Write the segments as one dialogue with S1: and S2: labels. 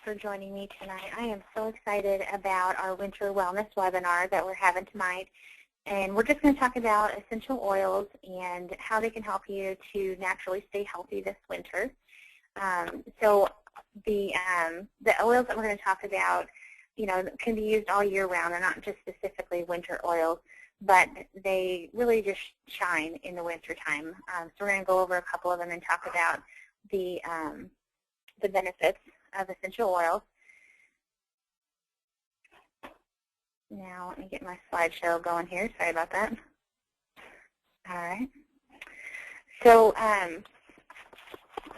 S1: for joining me tonight. I am so excited about our winter wellness webinar that we're having tonight. And we're just going to talk about essential oils and how they can help you to naturally stay healthy this winter. So the oils that we're going to talk about, can be used all year round. They're not just specifically winter oils, but they really just shine in the winter time. So we're going to go over a couple of them and talk about the benefits of essential oils. Now, let me get my slideshow going here. Sorry about that. All right. So I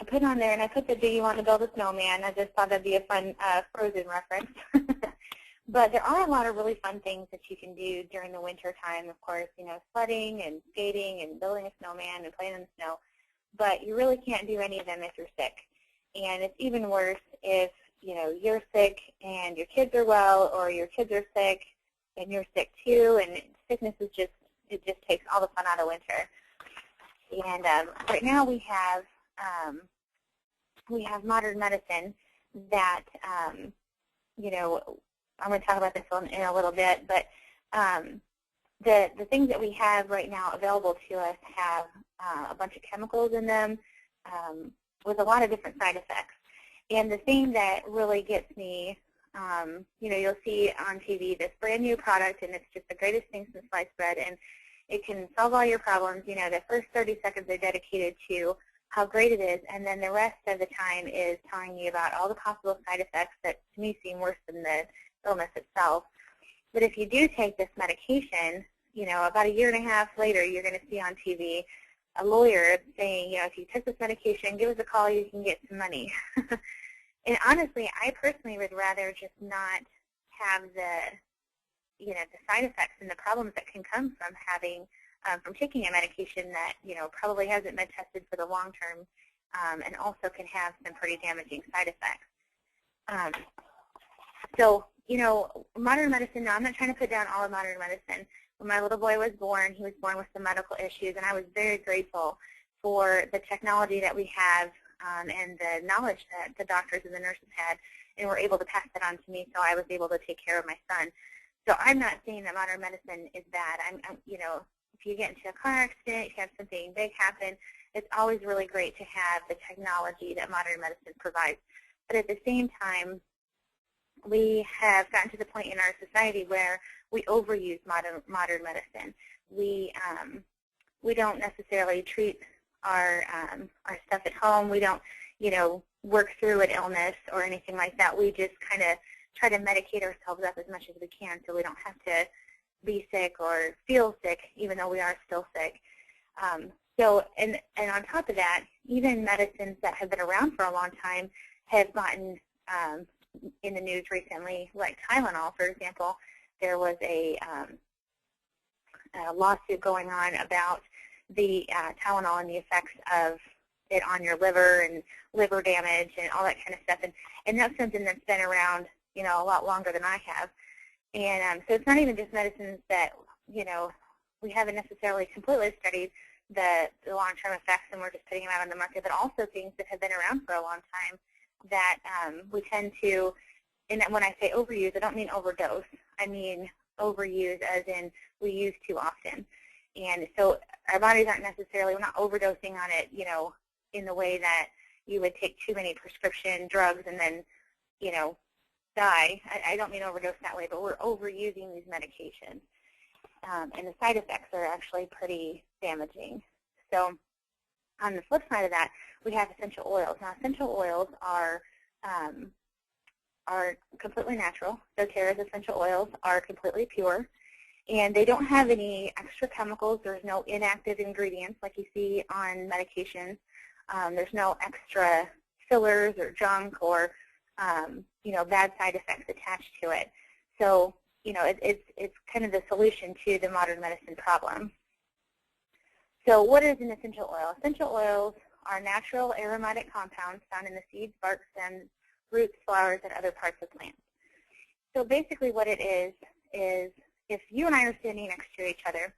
S1: put on there, and I put the Do You Want to Build a Snowman? I just thought that'd be a fun Frozen reference. But there are a lot of really fun things that you can do during the winter time, of course, sledding and skating and building a snowman and playing in the snow. But you really can't do any of them if you're sick. And it's even worse if, you're sick and your kids are well, or your kids are sick and you're sick too, and sickness is just takes all the fun out of winter. And right now we have modern medicine that, I'm going to talk about this in a little bit, but the things that we have right now available to us have a bunch of chemicals in them with a lot of different side effects. And the thing that really gets me, you'll see on TV this brand new product, and it's just the greatest thing since sliced bread, and it can solve all your problems. The first 30 seconds are dedicated to how great it is, and then the rest of the time is telling you about all the possible side effects that to me seem worse than the illness itself. But if you do take this medication, about a year and a half later, you're going to see on TV a lawyer saying, if you took this medication, give us a call, you can get some money. And honestly, I personally would rather just not have the side effects and the problems that can come from having, from taking a medication that, probably hasn't been tested for the long term, and also can have some pretty damaging side effects. So, modern medicine, now I'm not trying to put down all of modern medicine. When my little boy was born, he was born with some medical issues, and I was very grateful for the technology that we have and the knowledge that the doctors and the nurses had, and were able to pass that on to me, so I was able to take care of my son. So I'm not saying that modern medicine is bad. If you get into a car accident, you have something big happen, it's always really great to have the technology that modern medicine provides. But at the same time, we have gotten to the point in our society where we overuse modern medicine. We don't necessarily treat our stuff at home. We don't, work through an illness or anything like that. We just kind of try to medicate ourselves up as much as we can so we don't have to be sick or feel sick, even though we are still sick. And on top of that, even medicines that have been around for a long time have gotten in the news recently, like Tylenol, for example. There was a lawsuit going on about the Tylenol and the effects of it on your liver and liver damage and all that kind of stuff. And that's something that's been around, a lot longer than I have. And so it's not even just medicines that, we haven't necessarily completely studied the long-term effects, and we're just putting them out on the market, but also things that have been around for a long time that we tend to, and when I say overuse, I don't mean overdose. I mean overuse as in we use too often. And so our bodies aren't necessarily, we're not overdosing on it, in the way that you would take too many prescription drugs and then, die. I don't mean overdose that way, but we're overusing these medications. And the side effects are actually pretty damaging. So on the flip side of that, we have essential oils. Now, essential oils are completely natural. doTERRA's essential oils are completely pure, and they don't have any extra chemicals. There's no inactive ingredients like you see on medications. There's no extra fillers or junk or bad side effects attached to it. So it's kind of the solution to the modern medicine problem. So what is an essential oil? Essential oils are natural aromatic compounds found in the seeds, bark, stems, roots, flowers, and other parts of plants. So basically what it is if you and I are standing next to each other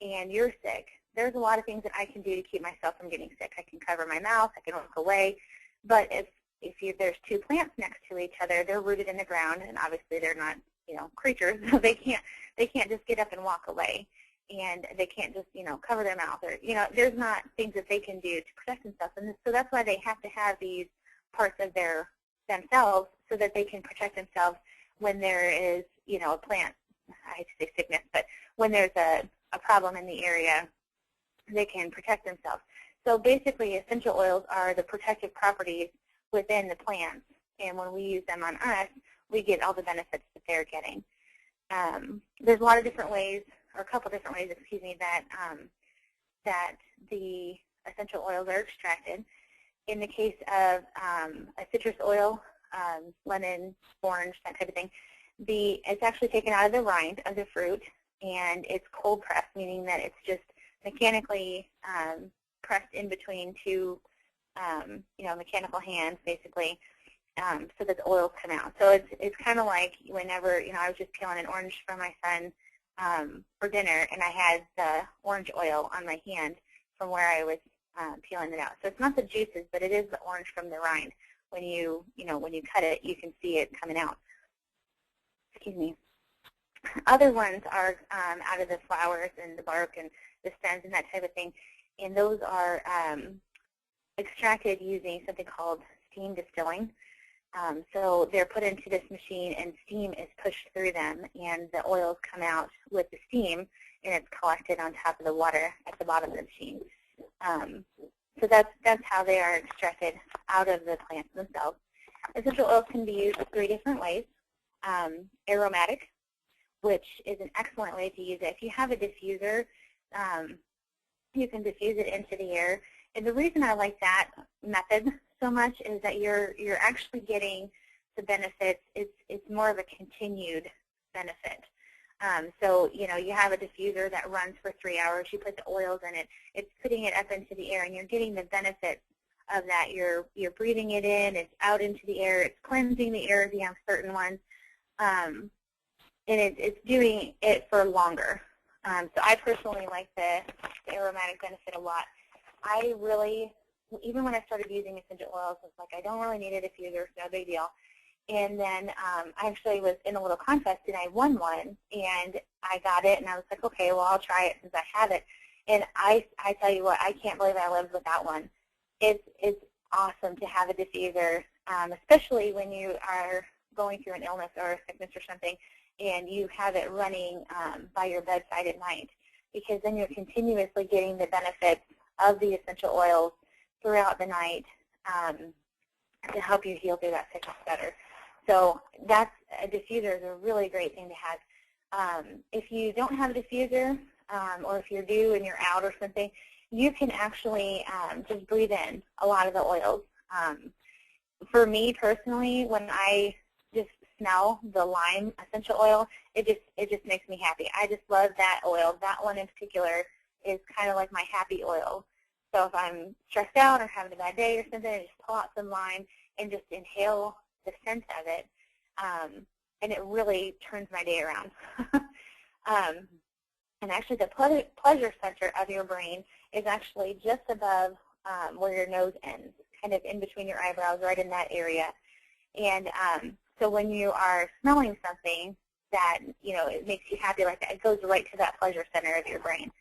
S1: and you're sick, there's a lot of things that I can do to keep myself from getting sick. I can cover my mouth, I can look away, but there's two plants next to each other, they're rooted in the ground, and obviously they're not, creatures, so they can't just get up and walk away, and they can't just, cover their mouth, or, there's not things that they can do to protect themselves, and so that's why they have to have these parts of themselves so that they can protect themselves when there is, a plant, I hate to say sickness, but when there's a problem in the area, they can protect themselves. So basically, essential oils are the protective properties within the plants, and when we use them on us, we get all the benefits that they're getting. There's a lot of different ways, or a couple different ways, excuse me, that the essential oils are extracted. In the case of a citrus oil, lemon, orange, that type of thing, it's actually taken out of the rind of the fruit, and it's cold pressed, meaning that it's just mechanically pressed in between two, mechanical hands, basically, so that the oils come out. So it's kind of like whenever, I was just peeling an orange for my son for dinner, and I had the orange oil on my hand from where I was peeling it out. So it's not the juices, but it is the orange from the rind. When you cut it, you can see it coming out. Excuse me. Other ones are out of the flowers and the bark and the stems and that type of thing, and those are extracted using something called steam distilling. So they're put into this machine, and steam is pushed through them, and the oils come out with the steam, and it's collected on top of the water at the bottom of the machine. So that's how they are extracted out of the plants themselves. Essential oils can be used 3 different ways. Aromatic, which is an excellent way to use it. If you have a diffuser, you can diffuse it into the air. And the reason I like that method so much is that you're actually getting the benefits. It's more of a continued benefit. So, you have a diffuser that runs for 3 hours. You put the oils in it. It's putting it up into the air, and you're getting the benefits of that. You're breathing it in. It's out into the air. It's cleansing the air if you have certain ones. And it's doing it for longer. So I personally like the aromatic benefit a lot. I really, even when I started using essential oils, I was like, I don't really need a diffuser. It's no big deal. And then I actually was in a little contest, and I won one, and I got it, and I was like, okay, well, I'll try it since I have it. And I tell you what, I can't believe I lived without one. It's awesome to have a diffuser, especially when you are going through an illness or a sickness or something, and you have it running by your bedside at night, because then you're continuously getting the benefits of the essential oils throughout the night to help you heal through that sickness better. So a diffuser is a really great thing to have. If you don't have a diffuser, or if you're due and you're out or something, you can actually just breathe in a lot of the oils. For me personally, when I just smell the lime essential oil, it just makes me happy. I just love that oil. That one in particular is kind of like my happy oil. So if I'm stressed out or having a bad day or something, I just pull out some lime and just inhale the scent of it, and it really turns my day around. And actually the pleasure center of your brain is actually just above where your nose ends, kind of in between your eyebrows, right in that area. And so when you are smelling something that, it makes you happy like that, it goes right to that pleasure center of your brain.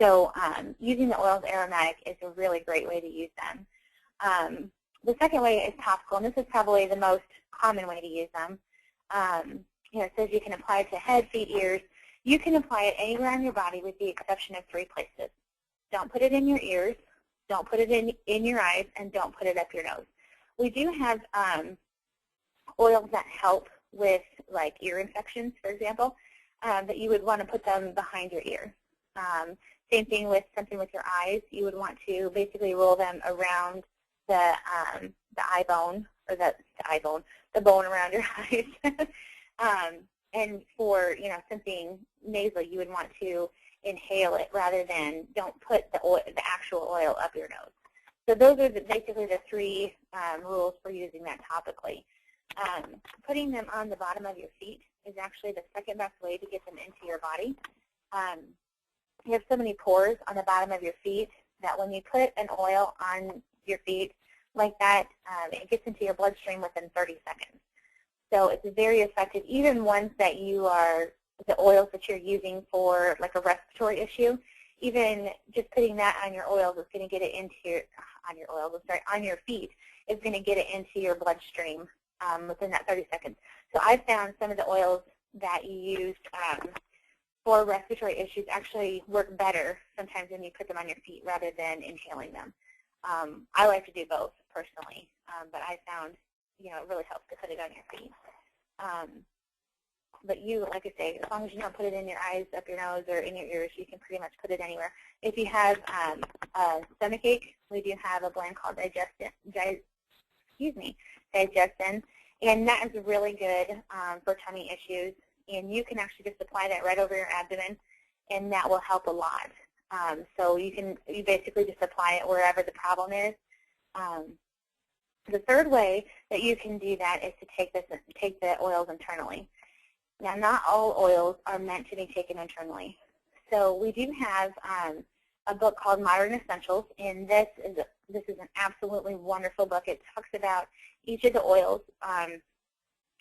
S1: So using the oils aromatic is a really great way to use them. The second way is topical, and this is probably the most common way to use them. It says you can apply it to head, feet, ears. You can apply it anywhere on your body with the exception of 3 places. Don't put it in your ears, don't put it in your eyes, and don't put it up your nose. We do have oils that help with like ear infections, for example, that you would want to put them behind your ear. Same thing with something with your eyes. You would want to basically roll them around the eye bone, or the bone around your eyes. And for something nasal, you would want to inhale it rather than don't put the actual oil up your nose. So those are basically the 3 rules for using that topically. Putting them on the bottom of your feet is actually the second best way to get them into your body. You have so many pores on the bottom of your feet that when you put an oil on your feet, like that, it gets into your bloodstream within 30 seconds. So it's very effective, even ones that you are, the oils that you're using for like a respiratory issue, even just putting that on your oils is going to get it into your, on your feet is going to get it into your bloodstream within that 30 seconds. So I've found some of the oils that you used for respiratory issues actually work better sometimes when you put them on your feet rather than inhaling them. I like to do both personally, but I found, you know, it really helps to put it on your feet. But you, like I say, as long as you don't put it in your eyes, up your nose, or in your ears, you can pretty much put it anywhere. If you have a stomach ache, we do have a blend called Digestin, and that is really good for tummy issues. And you can actually just apply that right over your abdomen, and that will help a lot. So you basically just apply it wherever the problem is. The third way that you can do that is to take the oils internally. Now, not all oils are meant to be taken internally. So we do have a book called Modern Essentials, and this is an absolutely wonderful book. It talks about each of the oils, and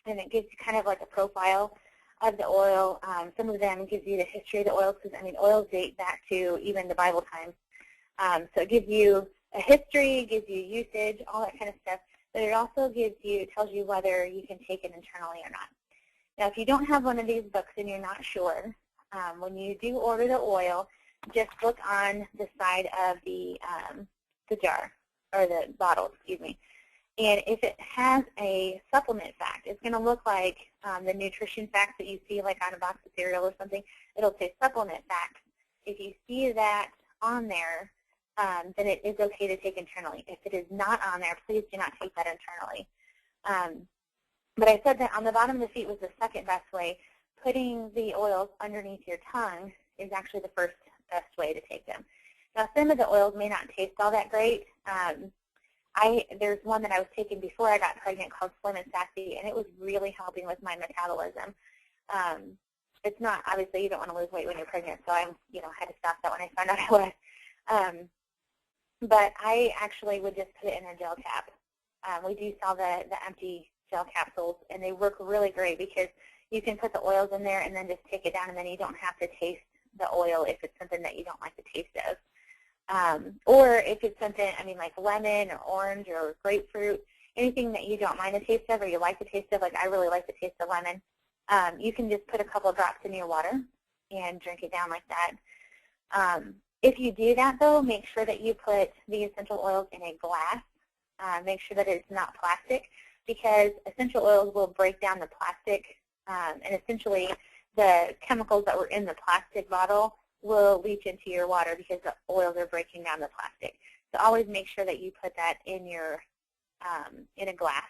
S1: it gives you kind of like a profile of the oil. Some of them gives you the history of the oils, because I mean, oils date back to even the Bible times. So it gives you a history, it gives you usage, all that kind of stuff. But it also tells you whether you can take it internally or not. Now, if you don't have one of these books and you're not sure, when you do order the oil, just look on the side of the jar, or the bottle, excuse me. And if it has a supplement fact, it's going to look like the nutrition facts that you see like on a box of cereal or something. It'll say supplement facts. If you see that on there, then it is okay to take internally. If it is not on there, please do not take that internally. But I said that on the bottom of the feet was the second best way. Putting the oils underneath your tongue is actually the first best way to take them. Now, some of the oils may not taste all that great. There's one that I was taking before I got pregnant called Slim and Sassy, and it was really helping with my metabolism. It's not, obviously, you don't want to lose weight when you're pregnant, so I had to stop that when I found out I was. But I actually would just put it in a gel cap. We do sell the empty gel capsules, and they work really great because you can put the oils in there and then just take it down, and then you don't have to taste the oil if it's something that you don't like the taste of. Or if it's something, like lemon or orange or grapefruit, anything that you don't mind the taste of or you like the taste of, like I really like the taste of lemon, you can just put a couple of drops in your water and drink it down like that. If you do that, though, make sure that you put the essential oils in a glass. Make sure that it's not plastic, because essential oils will break down the plastic, and essentially the chemicals that were in the plastic bottle will leach into your water because the oils are breaking down the plastic. So always make sure that you put that in your in a glass.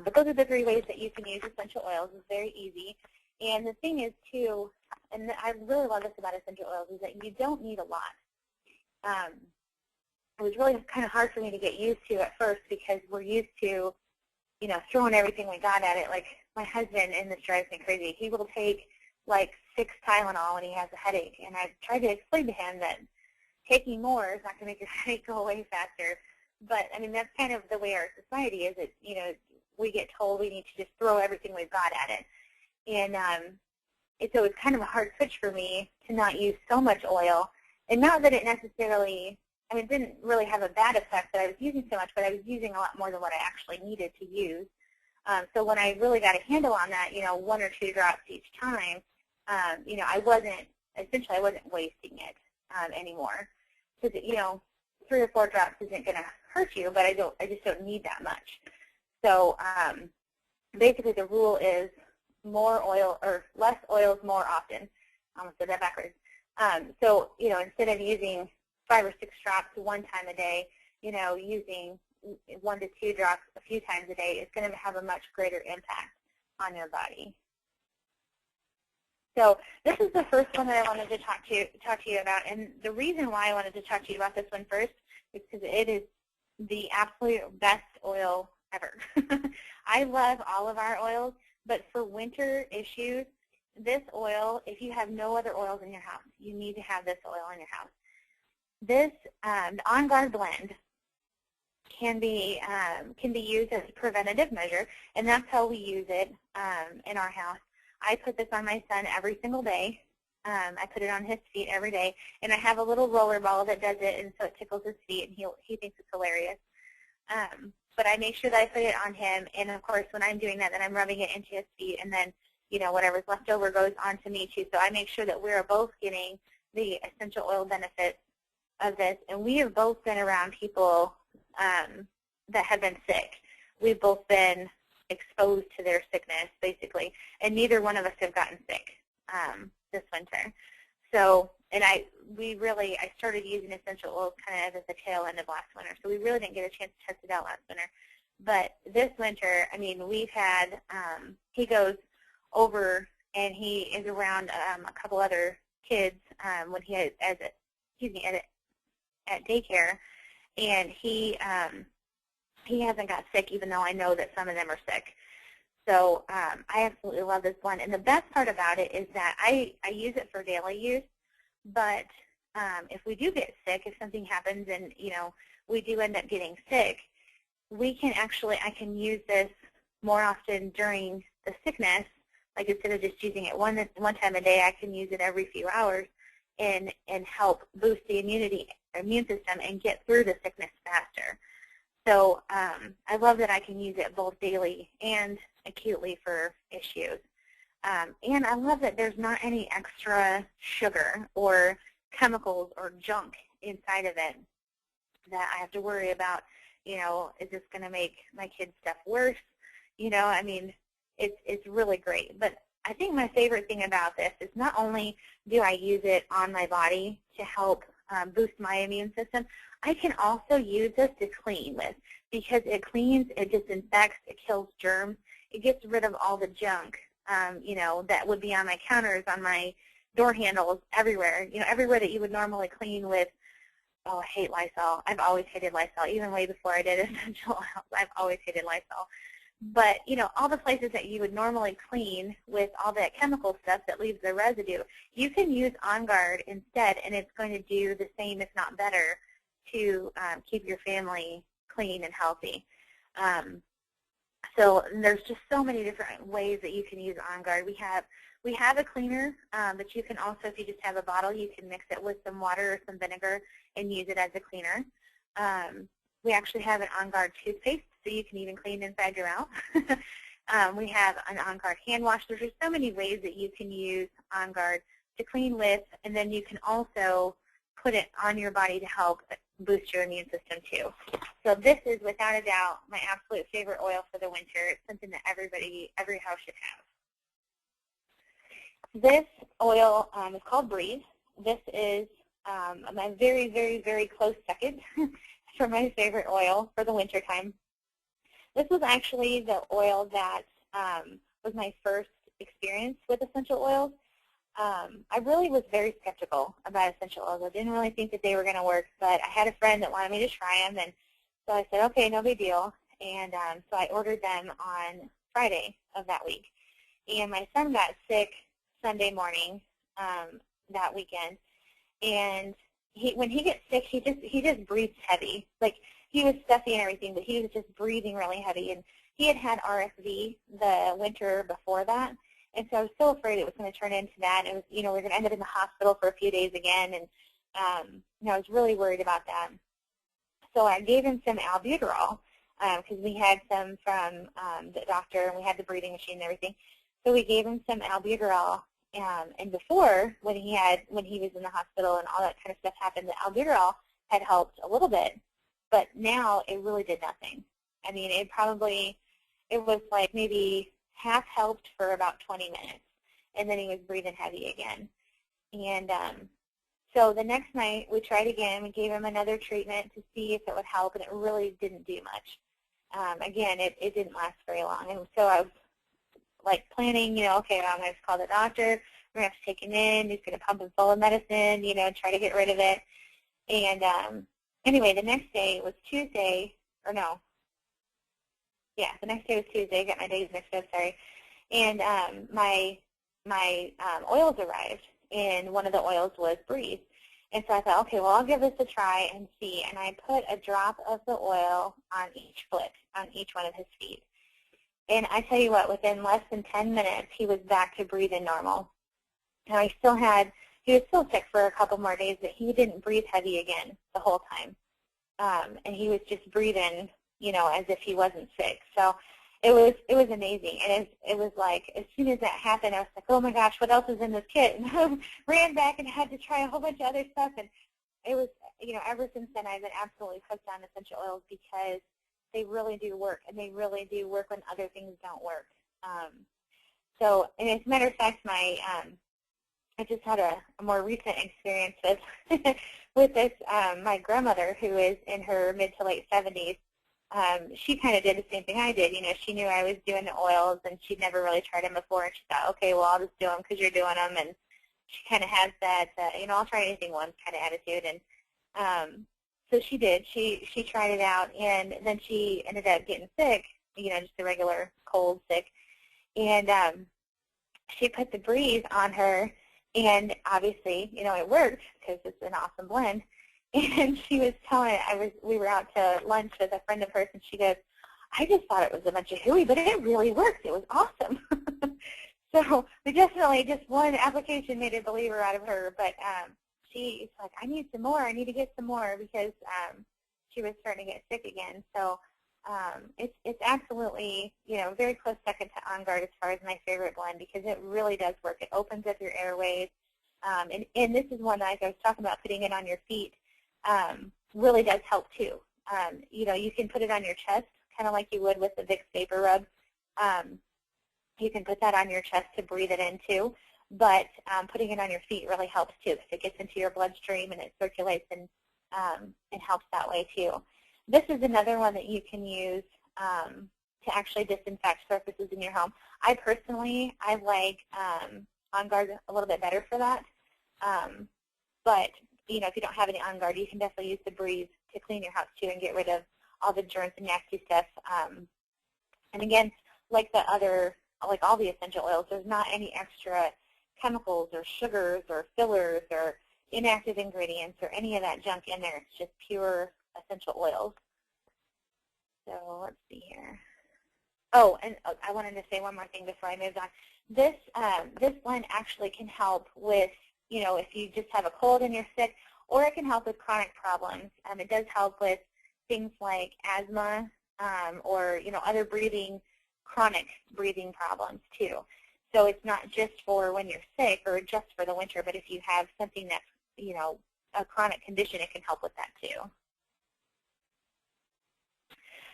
S1: But those are the 3 ways that you can use essential oils. It's very easy. And the thing is, too, and I really love this about essential oils, is that you don't need a lot. It was really kind of hard for me to get used to at first because we're used to, throwing everything we got at it. Like my husband, and this drives me crazy, he will take like 6 Tylenol when he has a headache. And I've tried to explain to him that taking more is not going to make your headache go away faster. But, that's kind of the way our society is. We get told we need to just throw everything we've got at it. And so it's kind of a hard switch for me to not use so much oil. And not that it necessarily, it didn't really have a bad effect that I was using so much, but I was using a lot more than what I actually needed to use. So when I really got a handle on that, 1 or 2 drops each time, I wasn't wasting it anymore. Because, 3 or 4 drops isn't going to hurt you, but I just don't need that much. So basically the rule is more oil, or less oils more often. I almost said that backwards. So, instead of using 5 or 6 drops 1 time a day, using 1 to 2 drops a few times a day is going to have a much greater impact on your body. So this is the first one that I wanted to talk to you about, and the reason why I wanted to talk to you about this one first is because it is the absolute best oil ever. I love all of our oils, but for winter issues, this oil, if you have no other oils in your house, you need to have this oil in your house. This, the On Guard blend, can be used as a preventative measure, and that's how we use it in our house. I put this on my son every single day. I put it on his feet every day, and I have a little roller ball that does it, and so it tickles his feet, and he thinks it's hilarious. But I make sure that I put it on him, and of course, when I'm doing that, then I'm rubbing it into his feet, and then, you know, whatever's left over goes on to me too. So I make sure that we're both getting the essential oil benefits of this, and we have both been around people that have been sick. We've both been exposed to their sickness, basically, and neither one of us have gotten sick this winter. So, and I started using essential oils kind of at the tail end of last winter, so we really didn't get a chance to test it out last winter. But this winter, I mean, we've had, he goes over and he is around a couple other kids when he had, at daycare, and he hasn't got sick, even though I know that some of them are sick. So I absolutely love this one. And the best part about it is that I use it for daily use, but if we do get sick, if something happens and, you know, we do end up getting sick, we can actually, I can use this more often during the sickness. Like instead of just using it one time a day, I can use it every few hours and help boost the immune system and get through the sickness faster. So I love that I can use it both daily and acutely for issues. And I love that there's not any extra sugar or chemicals or junk inside of it that I have to worry about, you know, is this going to make my kids' stuff worse? You know, I mean, it's really great. But I think my favorite thing about this is not only do I use it on my body to help boost my immune system, I can also use this to clean with, because it cleans, it disinfects, it kills germs, it gets rid of all the junk, you know, that would be on my counters, on my door handles, everywhere, you know, everywhere that you would normally clean with. Oh, I hate Lysol. I've always hated Lysol, even way before I did essential oils. I've always hated Lysol. But, you know, all the places that you would normally clean with all that chemical stuff that leaves the residue, you can use On Guard instead, and it's going to do the same, if not better, to keep your family clean and healthy. So there's just so many different ways that you can use On Guard. We have a cleaner, but you can also, if you just have a bottle, you can mix it with some water or some vinegar and use it as a cleaner. We actually have an On Guard toothpaste, so you can even clean inside your mouth. We have an On Guard hand wash. There's just so many ways that you can use On Guard to clean with, and then you can also put it on your body to help boost your immune system too. So this is, without a doubt, my absolute favorite oil for the winter. It's something that every house should have. This oil is called Breathe. This is my very, very, very close second for my favorite oil for the winter time. This was actually the oil that was my first experience with essential oils. I really was very skeptical about essential oils. I didn't really think that they were going to work, but I had a friend that wanted me to try them, and so I said, okay, no big deal. And so I ordered them on Friday of that week. And my son got sick Sunday morning that weekend, and when he gets sick, he just breathes heavy. Like, he was stuffy and everything, but he was just breathing really heavy. And he had RSV the winter before that, and so I was so afraid it was going to turn into that. It was, you know, we were going to end up in the hospital for a few days again, and you know, I was really worried about that. So I gave him some albuterol because we had some from the doctor, and we had the breathing machine and everything. So we gave him some albuterol. And before, when he was in the hospital and all that kind of stuff happened, the albuterol had helped a little bit, but now it really did nothing. I mean, it was like maybe half helped for about 20 minutes, and then he was breathing heavy again. And so the next night we tried again. We gave him another treatment to see if it would help, and it really didn't do much. Again, it didn't last very long, and so I was like planning, you know, okay, I'm going to call the doctor. We're going to have to take him in. He's going to pump him full of medicine, you know, and try to get rid of it. And anyway, the next day was Tuesday, or no. Yeah, the next day was Tuesday. I got my days mixed up, sorry. And my oils arrived, and one of the oils was Breathe. And so I thought, okay, well, I'll give this a try and see. And I put a drop of the oil on each foot, on each one of his feet. And I tell you what, within less than 10 minutes, he was back to breathing normal. Now, he was still sick for a couple more days, but he didn't breathe heavy again the whole time. And he was just breathing, as if he wasn't sick. So it was amazing. And it was like, as soon as that happened, I was like, oh my gosh, what else is in this kit? And I ran back and had to try a whole bunch of other stuff. And it was, ever since then, I've been absolutely hooked on essential oils because they really do work, and they really do work when other things don't work. And as a matter of fact, I just had a more recent experience with this. My grandmother, who is in her mid to late 70s, she kind of did the same thing I did. She knew I was doing the oils, and she'd never really tried them before, and she thought, okay, well, I'll just do them because you're doing them. And she kind of has that, I'll try anything once kind of attitude. And so she did. She tried it out, and then she ended up getting sick, just a regular cold sick. And she put the Breeze on her, and obviously, it worked because it's an awesome blend. And she was telling we were out to lunch with a friend of hers, and she goes, I just thought it was a bunch of hooey, but it really works. It was awesome. So we definitely, just one application made a believer out of her, but she's like, I need some more. I need to get some more because she was starting to get sick again. So it's absolutely, very close second to On Guard as far as my favorite blend because it really does work. It opens up your airways. And this is one that, like I was talking about, putting it on your feet really does help too. You can put it on your chest, kind of like you would with the Vicks Vapor Rub. You can put that on your chest to breathe it in too. But putting it on your feet really helps too because it gets into your bloodstream and it circulates and helps that way too. This is another one that you can use to actually disinfect surfaces in your home. I personally, I like On Guard a little bit better for that. But, if you don't have any On Guard, you can definitely use the Breeze to clean your house too and get rid of all the germs and nasty stuff. And again, like all the essential oils, there's not any extra chemicals or sugars or fillers or inactive ingredients or any of that junk in there. It's just pure essential oils. So let's see here. Oh, and I wanted to say one more thing before I moved on. This blend actually can help with, if you just have a cold and you're sick, or it can help with chronic problems. It does help with things like asthma or, other chronic breathing problems too. So it's not just for when you're sick or just for the winter, but if you have something that's, a chronic condition, it can help with that too.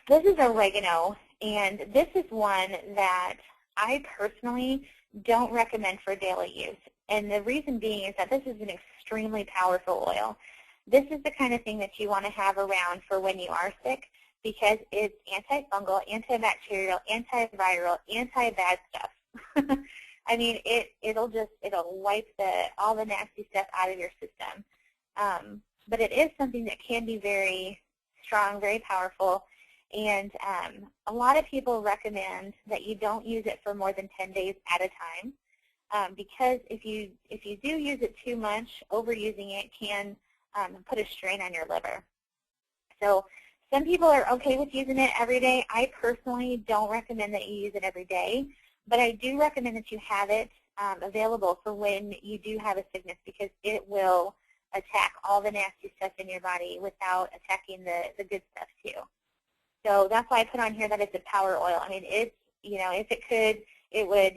S1: This is oregano, and this is one that I personally don't recommend for daily use. And the reason being is that this is an extremely powerful oil. This is the kind of thing that you want to have around for when you are sick because it's antifungal, antibacterial, antiviral, anti-bad stuff. I mean, it'll wipe all the nasty stuff out of your system. But it is something that can be very strong, very powerful. And a lot of people recommend that you don't use it for more than 10 days at a time because if you do use it too much, overusing it can put a strain on your liver. So some people are okay with using it every day. I personally don't recommend that you use it every day, but I do recommend that you have it available for when you do have a sickness because it will attack all the nasty stuff in your body without attacking the good stuff too. So that's why I put on here that it's a power oil. I mean, it's, if it could, it would,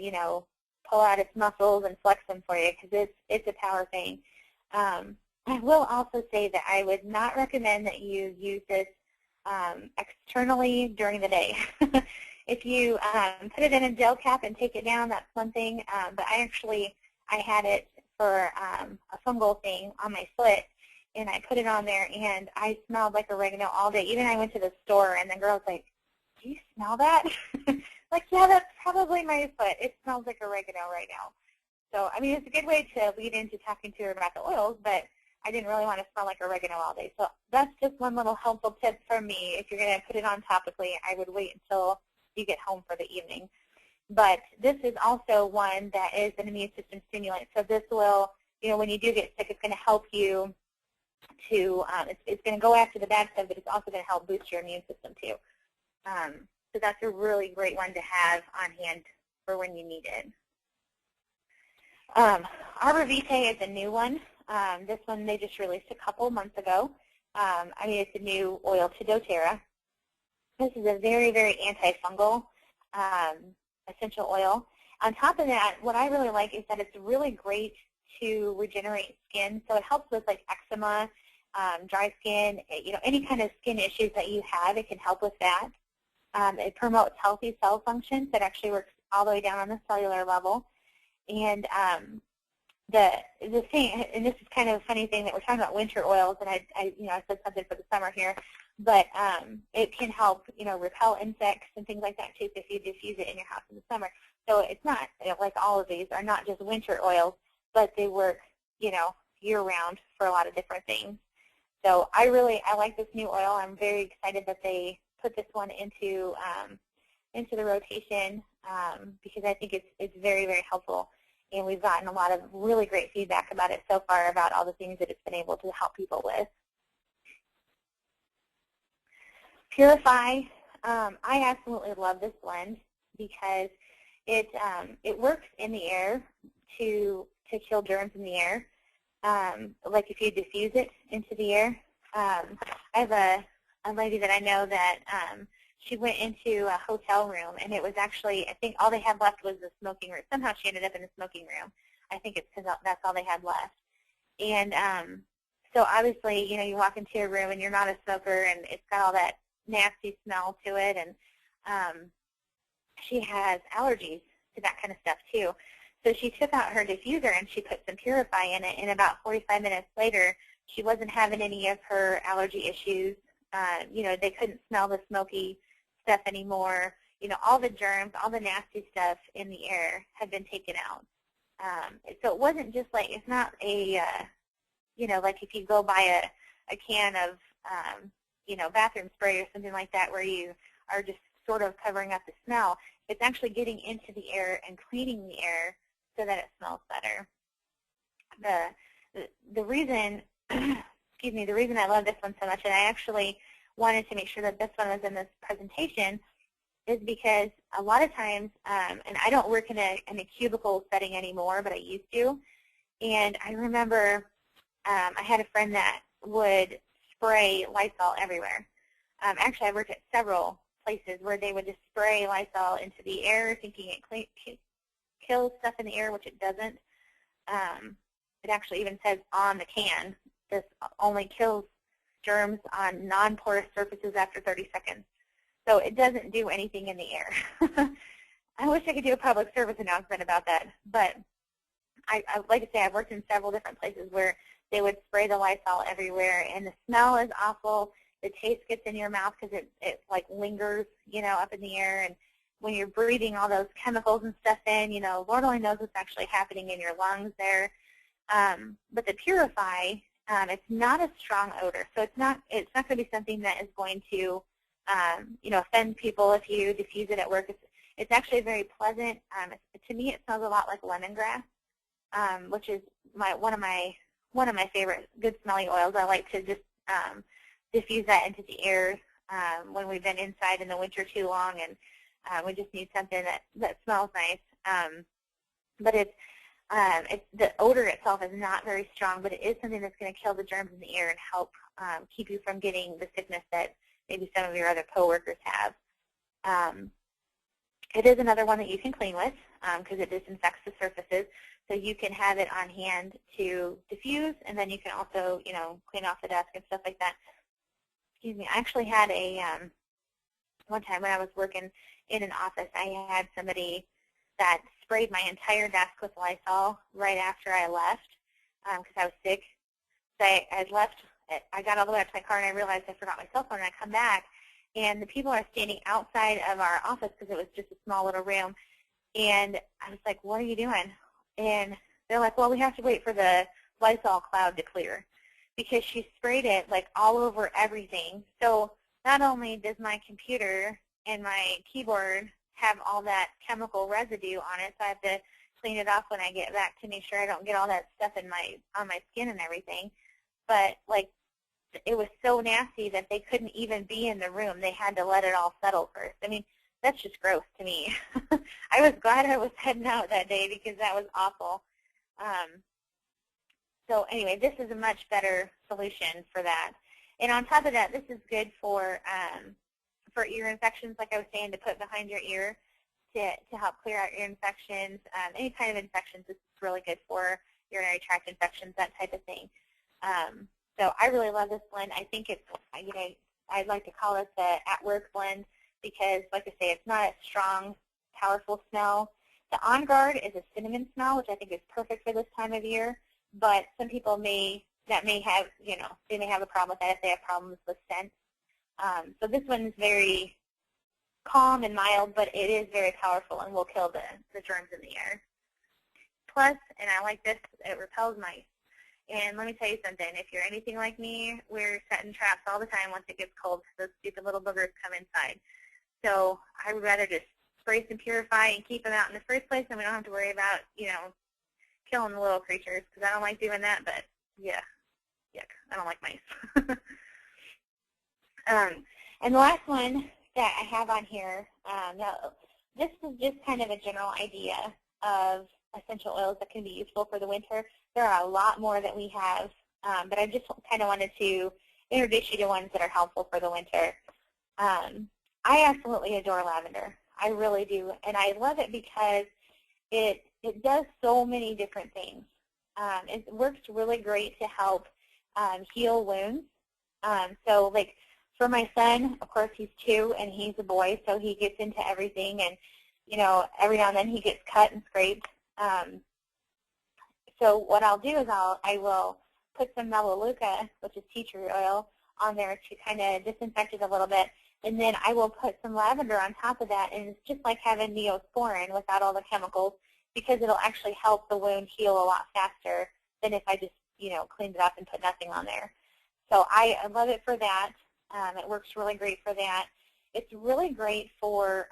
S1: pull out its muscles and flex them for you because it's a power thing. I will also say that I would not recommend that you use this externally during the day. If you put it in a gel cap and take it down, that's one thing. But I had it for a fungal thing on my foot, and I put it on there, and I smelled like oregano all day. Even I went to the store, and the girl's like, do you smell that? Like, yeah, that's probably my foot. It smells like oregano right now. So, I mean, it's a good way to lead into talking to her about the oils, but I didn't really want to smell like oregano all day. So that's just one little helpful tip from me. If you're going to put it on topically, I would wait until you get home for the evening. But this is also one that is an immune system stimulant. So this will, when you do get sick, it's going to help you to, it's going to go after the bad stuff, but it's also going to help boost your immune system too. So that's a really great one to have on hand for when you need it. Arbor Vitae is a new one. This one they just released a couple months ago. It's a new oil to doTERRA. This is a very, very antifungal essential oil. On top of that, what I really like is that it's really great to regenerate skin. So it helps with like eczema, dry skin, any kind of skin issues that you have, it can help with that. It promotes healthy cell function, so it actually works all the way down on the cellular level. And the thing, and this is kind of a funny thing that we're talking about winter oils, and I said something for the summer here, but it can help, repel insects and things like that too if you diffuse it in your house in the summer. So it's not, like all of these are not just winter oils, but they work, year-round for a lot of different things. So I like this new oil. I'm very excited that they put this one into the rotation because I think it's very, very helpful. And we've gotten a lot of really great feedback about it so far about all the things that it's been able to help people with. Purify, I absolutely love this blend because it works in the air to kill germs in the air. Like if you diffuse it into the air. I have a lady that I know that she went into a hotel room, and it was actually, I think all they had left was the smoking room. Somehow she ended up in the smoking room. I think it's because that's all they had left. And so obviously, you walk into a room and you're not a smoker, and it's got all that nasty smell to it, and she has allergies to that kind of stuff too. So she took out her diffuser and she put some Purify in it, and about 45 minutes later, she wasn't having any of her allergy issues. They couldn't smell the smoky stuff anymore. All the germs, all the nasty stuff in the air had been taken out. So it wasn't just like, it's not a, like if you go buy a can of, bathroom spray or something like that where you are just sort of covering up the smell. It's actually getting into the air and cleaning the air so that it smells better. The reason, excuse me, the reason I love this one so much, and I actually wanted to make sure that this one was in this presentation, is because a lot of times, and I don't work in a cubicle setting anymore, but I used to, and I remember I had a friend that would spray Lysol everywhere. Actually, I worked at several places where they would just spray Lysol into the air, thinking it kills stuff in the air, which it doesn't. It actually even says on the can, this only kills germs on non-porous surfaces after 30 seconds. So it doesn't do anything in the air. I wish I could do a public service announcement about that, but I like to say I've worked in several different places where they would spray the Lysol everywhere, and the smell is awful. The taste gets in your mouth because it like lingers, up in the air, and when you're breathing all those chemicals and stuff in, Lord only knows what's actually happening in your lungs there. But the Purify, it's not a strong odor, so it's not going to be something that is going to offend people if you diffuse it at work. It's actually very pleasant. To me, it smells a lot like lemongrass, which is one of my favorite good smelling oils. I like to just diffuse that into the air when we've been inside in the winter too long, and we just need something that smells nice. But the odor itself is not very strong, but it is something that's going to kill the germs in the air and help keep you from getting the sickness that maybe some of your other coworkers have. It is another one that you can clean with because it disinfects the surfaces. So you can have it on hand to diffuse, and then you can also, clean off the desk and stuff like that. Excuse me. I actually had one time when I was working in an office, I had somebody that sprayed my entire desk with Lysol right after I left because I was sick. So I left. I got all the way up to my car, and I realized I forgot my cell phone, and I come back, and the people are standing outside of our office because it was just a small little room, and I was like, what are you doing? And they're like, well, we have to wait for the Lysol cloud to clear because she sprayed it like all over everything. So not only does my computer and my keyboard have all that chemical residue on it, so I have to clean it off when I get back to make sure I don't get all that stuff on my skin and everything. but like it was so nasty that they couldn't even be in the room. They had to let it all settle first. I mean, that's just gross to me. I was glad I was heading out that day because that was awful. So anyway, this is a much better solution for that. And on top of that, this is good for ear infections, like I was saying, to put behind your ear to help clear out ear infections. Any kind of infections, this is really good for urinary tract infections, that type of thing. So I really love this blend. I think it's, you know, I'd like to call it the at-work blend because, like I say, it's not a strong, powerful smell. The On Guard is a cinnamon smell, which I think is perfect for this time of year. But some people may have, you know, they may have a problem with that if they have problems with scent. So this one is very calm and mild, but it is very powerful and will kill the germs in the air. Plus, and I like this, it repels mice. And let me tell you something, if you're anything like me, we're setting traps all the time once it gets cold because those stupid little boogers come inside. So I would rather just spray some Purify and keep them out in the first place, and we don't have to worry about, you know, killing the little creatures, because I don't like doing that, but yeah, yuck, I don't like mice. And the last one that I have on here, now this is just kind of a general idea of essential oils that can be useful for the winter. There are a lot more that we have, but I just kind of wanted to introduce you to ones that are helpful for the winter. I absolutely adore lavender. I really do, and I love it because it does so many different things. It works really great to help heal wounds. So like for my son, of course he's 2 and he's a boy, so he gets into everything, and you know, every now and then he gets cut and scraped. So what I'll do is I will put some Melaleuca, which is tea tree oil, on there to kind of disinfect it a little bit, and then I will put some lavender on top of that, and it's just like having Neosporin without all the chemicals, because it'll actually help the wound heal a lot faster than if I just, you know, cleaned it up and put nothing on there. So I love it for that. It works really great for that. It's really great for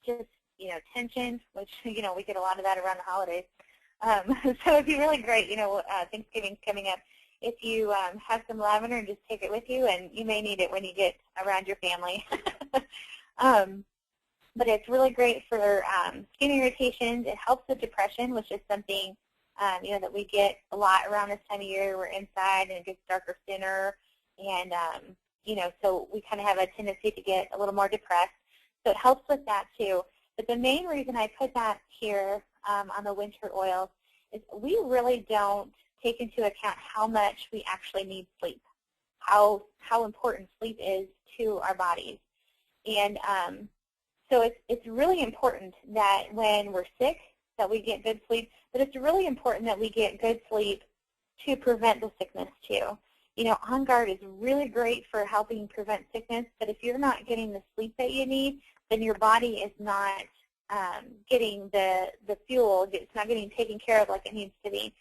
S1: just, you know, tension, which, you know, we get a lot of that around the holidays. So it'd be really great, you know, Thanksgiving's coming up. If you have some lavender and just take it with you, and you may need it when you get around your family. But it's really great for skin irritations. It helps with depression, which is something, you know, that we get a lot around this time of year. We're inside and it gets darker sooner, and you know, so we kind of have a tendency to get a little more depressed. So it helps with that too. But the main reason I put that here on the winter oils is we really don't take into account how much we actually need sleep, how important sleep is to our bodies. And so it's really important that when we're sick that we get good sleep, but it's really important that we get good sleep to prevent the sickness too. You know, On Guard is really great for helping prevent sickness, but if you're not getting the sleep that you need, then your body is not getting the fuel, it's not getting taken care of like it needs to be.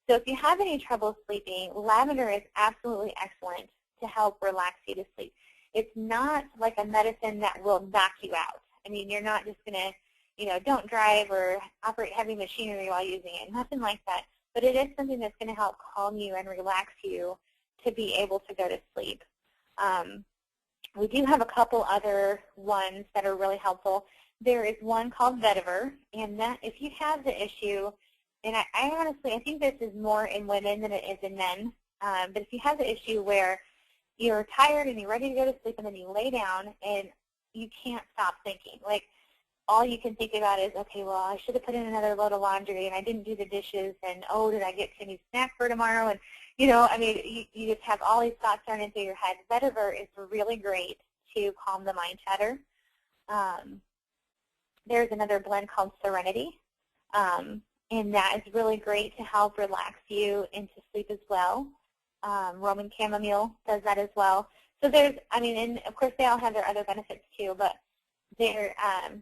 S1: So if you have any trouble sleeping, lavender is absolutely excellent to help relax you to sleep. It's not like a medicine that will knock you out. I mean, you're not just going to, you know, don't drive or operate heavy machinery while using it, nothing like that. But it is something that's going to help calm you and relax you to be able to go to sleep. We do have a couple other ones that are really helpful. There is one called Vetiver, and that if you have the issue, and I honestly, I think this is more in women than it is in men, but if you have the issue where you're tired and you're ready to go to sleep and then you lay down and you can't stop thinking, like all you can think about is, okay, well, I should have put in another load of laundry and I didn't do the dishes, and oh, did I get any snack for tomorrow? And, you know, I mean, you just have all these thoughts running through your head. Vetiver is really great to calm the mind chatter. There's another blend called Serenity, and that is really great to help relax you into sleep as well. Roman chamomile does that as well. So there's, I mean, and of course they all have their other benefits too, but they're,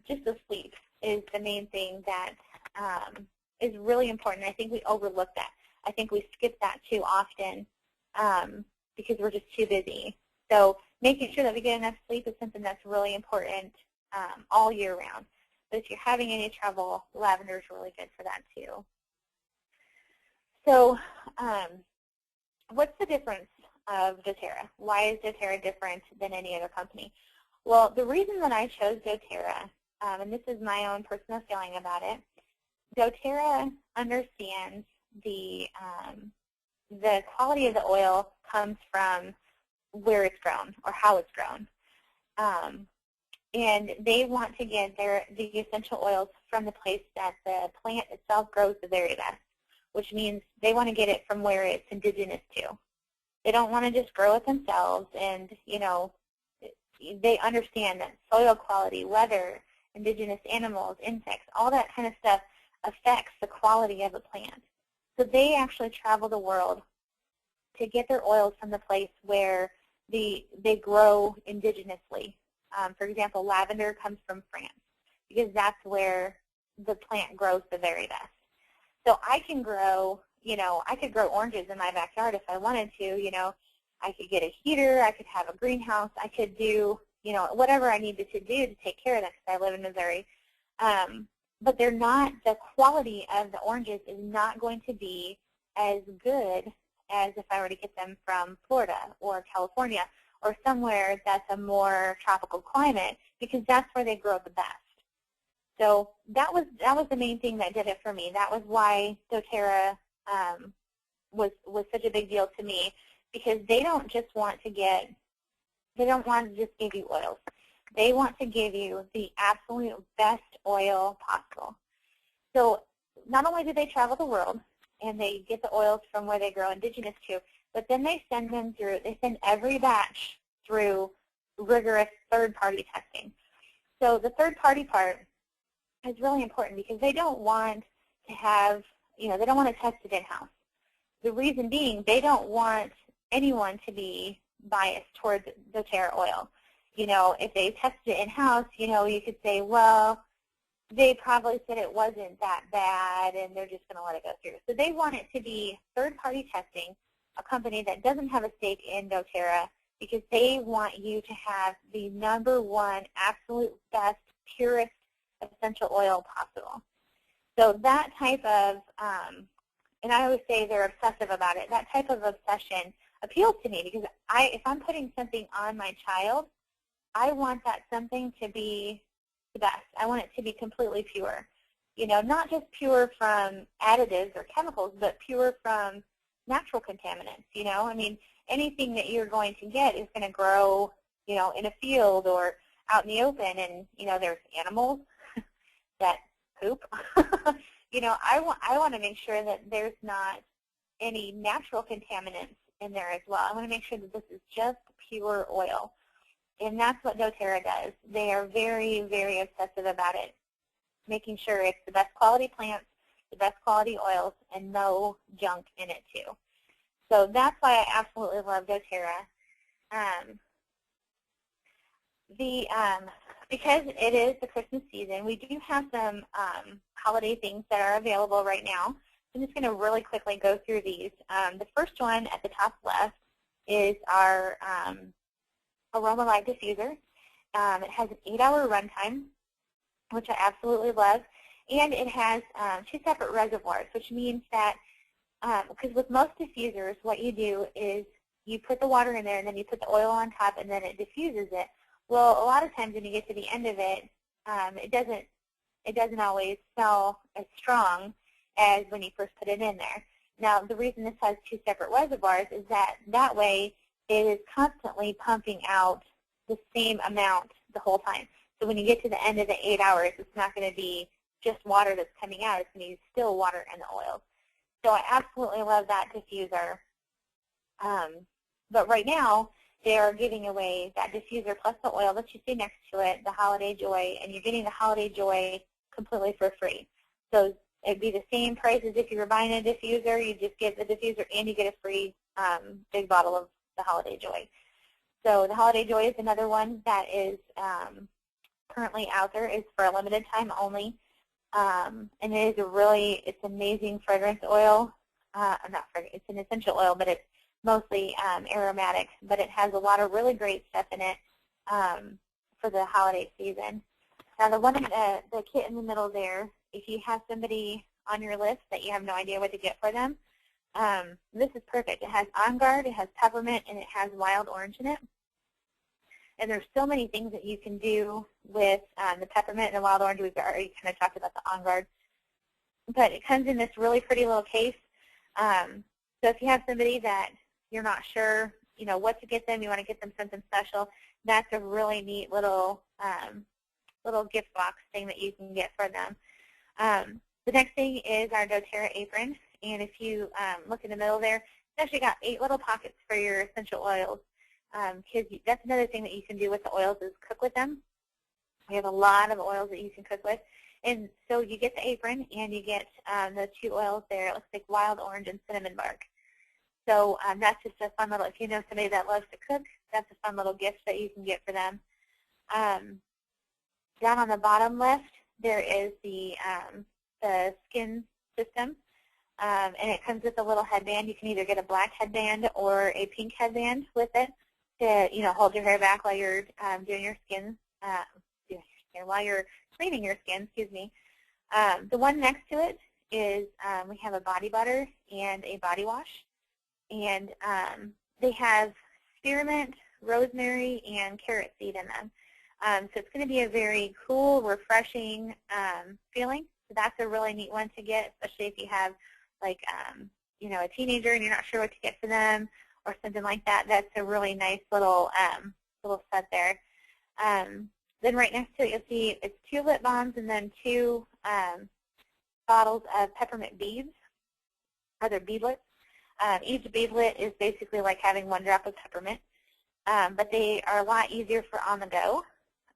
S1: just the sleep is the main thing that is really important. I think we overlook that. I think we skip that too often because we're just too busy. So making sure that we get enough sleep is something that's really important all year round. But if you're having any trouble, lavender is really good for that too. So what's the difference of doTERRA? Why is doTERRA different than any other company? Well, the reason that I chose doTERRA, and this is my own personal feeling about it, doTERRA understands the quality of the oil comes from where it's grown or how it's grown. And they want to get the essential oils from the place that the plant itself grows the very best, which means they want to get it from where it's indigenous to. They don't want to just grow it themselves, and, you know, they understand that soil quality, weather, indigenous animals, insects, all that kind of stuff affects the quality of a plant. So they actually travel the world to get their oils from the place where they grow indigenously. For example, lavender comes from France because that's where the plant grows the very best. So I can grow, you know, I could grow oranges in my backyard if I wanted to. You know, I could get a heater, I could have a greenhouse, I could do, you know, whatever I needed to do to take care of them because I live in Missouri. But they're not, the quality of the oranges is not going to be as good as if I were to get them from Florida or California or somewhere that's a more tropical climate, because that's where they grow the best. So that was the main thing that did it for me. That was why doTERRA was such a big deal to me, because they don't just want to just give you oils. They want to give you the absolute best oil possible. So not only do they travel the world and they get the oils from where they grow indigenous to, but then they send every batch through rigorous third-party testing. So the third-party part is really important because they don't want to have, you know, they don't want to test it in-house. The reason being, they don't want anyone to be biased towards doTERRA oil. You know, if they tested it in-house, you know, you could say, well, they probably said it wasn't that bad and they're just going to let it go through. So they want it to be third-party testing, a company that doesn't have a stake in doTERRA, because they want you to have the #1 absolute best, purest essential oil possible. So that type of, and I always say they're obsessive about it, that type of obsession appeals to me because if I'm putting something on my child, I want that something to be the best. I want it to be completely pure. You know, not just pure from additives or chemicals, but pure from natural contaminants, you know. I mean, anything that you're going to get is going to grow, you know, in a field or out in the open, and, you know, there's animals that poop. You know, I want to make sure that there's not any natural contaminants in there as well. I want to make sure that this is just pure oil. And that's what doTERRA does. They are very, very obsessive about it, making sure it's the best quality plants, the best quality oils, and no junk in it too. So that's why I absolutely love doTERRA. Because it is the Christmas season, we do have some holiday things that are available right now. I'm just going to really quickly go through these. The first one at the top left is our Aroma Light Diffuser. It has an 8-hour runtime, which I absolutely love, and it has 2 separate reservoirs, which means that, because with most diffusers, what you do is you put the water in there and then you put the oil on top and then it diffuses it. Well, a lot of times when you get to the end of it, it doesn't always smell as strong as when you first put it in there. Now, the reason this has 2 separate reservoirs is that way it is constantly pumping out the same amount the whole time. So when you get to the end of the 8 hours, it's not going to be just water that's coming out. It's going to be still water and the oil. So I absolutely love that diffuser. But right now, they are giving away that diffuser plus the oil that you see next to it, the Holiday Joy, and you're getting the Holiday Joy completely for free. So it'd be the same price as if you were buying a diffuser. You just get the diffuser and you get a free big bottle of the Holiday Joy. So the Holiday Joy is another one that is currently out there. It's for a limited time only. And it is it's amazing fragrance oil. Not fragrance, it's an essential oil, but it's mostly aromatic. But it has a lot of really great stuff in it for the holiday season. Now the one, the kit in the middle there, if you have somebody on your list that you have no idea what to get for them, This is perfect. It has On Guard, it has peppermint, and it has wild orange in it. And there's so many things that you can do with the peppermint and the wild orange. We've already kind of talked about the On Guard. But it comes in this really pretty little case. So if you have somebody that you're not sure, what to get them, you want to get them something special, that's a really neat little little gift box thing that you can get for them. The next thing is our doTERRA apron. And if you look in the middle there, it's actually got 8 little pockets for your essential oils. Because that's another thing that you can do with the oils is cook with them. We have a lot of oils that you can cook with. And so you get the apron and you get the 2 oils there. It looks like wild orange and cinnamon bark. So that's just a fun little, if you know somebody that loves to cook, that's a fun little gift that you can get for them. Down on the bottom left, there is the skin system. And it comes with a little headband. You can either get a black headband or a pink headband with it to, hold your hair back while you're doing your skin, while you're cleaning your skin, excuse me. The one next to it is we have a body butter and a body wash. And they have spearmint, rosemary, and carrot seed in them. So it's going to be a very cool, refreshing feeling. So that's a really neat one to get, especially if you have like, a teenager and you're not sure what to get for them or something like that. That's a really nice little set there. Then right next to it, you'll see it's 2 lip balms and then 2 bottles of peppermint beads, or they're beadlets. Each beadlet is basically like having 1 drop of peppermint, but they are a lot easier for on the go.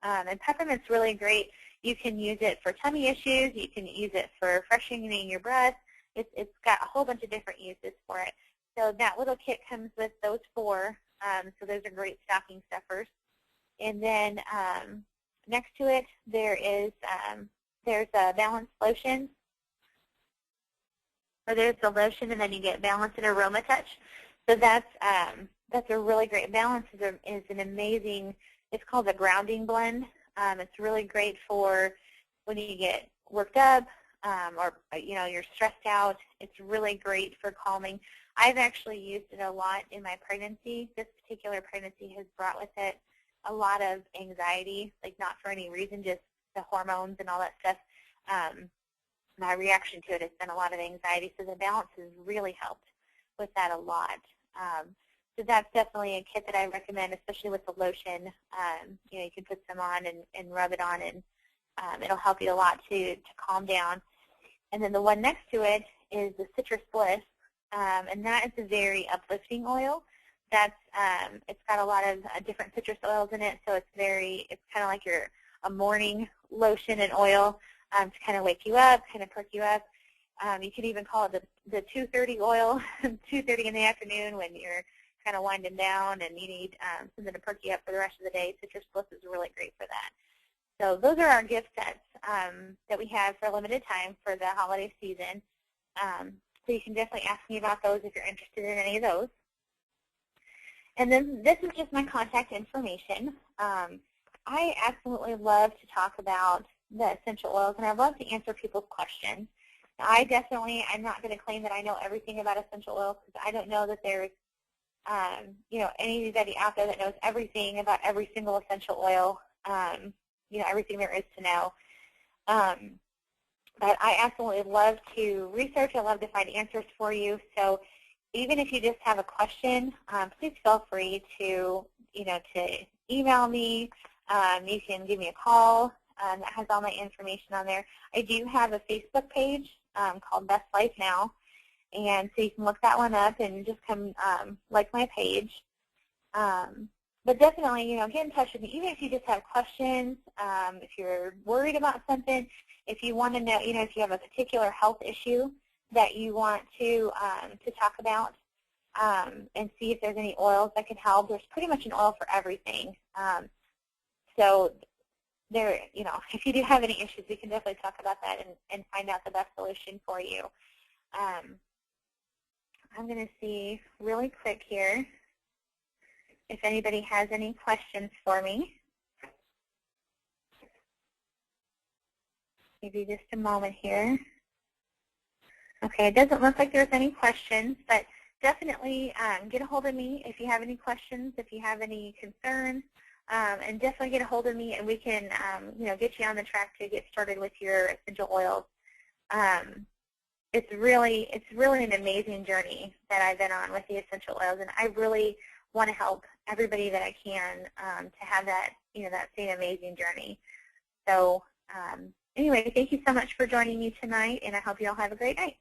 S1: And peppermint's really great. You can use it for tummy issues. You can use it for freshening your breath. It's got a whole bunch of different uses for it. So that little kit comes with those 4. So those are great stocking stuffers. And then next to it, there's a balanced lotion. Or there's the lotion, and then you get Balance and Aroma Touch. So that's a really great balance. Is an amazing. It's called a grounding blend. It's really great for when you get worked up or you're stressed out. It's really great for calming. I've actually used it a lot in my pregnancy. This particular pregnancy has brought with it a lot of anxiety, like not for any reason, just the hormones and all that stuff. My reaction to it has been a lot of anxiety, so the balance has really helped with that a lot. So that's definitely a kit that I recommend, especially with the lotion. You can put some on and rub it on, and it'll help you a lot to calm down. And then the one next to it is the Citrus Bliss, and that is a very uplifting oil. It's got a lot of different citrus oils in it, so it's kind of like a morning lotion and oil. To kind of wake you up, kind of perk you up. You could even call it the 2:30 oil, 2:30 in the afternoon when you're kind of winding down and you need something to perk you up for the rest of the day. Citrus Bliss is really great for that. So those are our gift sets that we have for a limited time for the holiday season. So you can definitely ask me about those if you're interested in any of those. And then this is just my contact information. I absolutely love to talk about the essential oils, and I love to answer people's questions. Now, I'm not going to claim that I know everything about essential oils, because I don't know that there's, anybody out there that knows everything about every single essential oil, everything there is to know. But I absolutely love to research. I love to find answers for you. So even if you just have a question, please feel free to email me. You can give me a call. That has all my information on there. I do have a Facebook page called Best Life Now, and so you can look that one up and just come like my page. But definitely, get in touch with me, even if you just have questions, if you're worried about something, if you want to know, if you have a particular health issue that you want to talk about, and see if there's any oils that can help. There's pretty much an oil for everything. So there, if you do have any issues, we can definitely talk about that and find out the best solution for you. I'm going to see really quick here if anybody has any questions for me. Maybe just a moment here. Okay, it doesn't look like there's any questions, but definitely get a hold of me if you have any questions, if you have any concerns, and definitely get a hold of me, and we can, get you on the track to get started with your essential oils. It's really an amazing journey that I've been on with the essential oils, and I really want to help everybody that I can to have that, that same amazing journey. So anyway, thank you so much for joining me tonight, and I hope you all have a great night.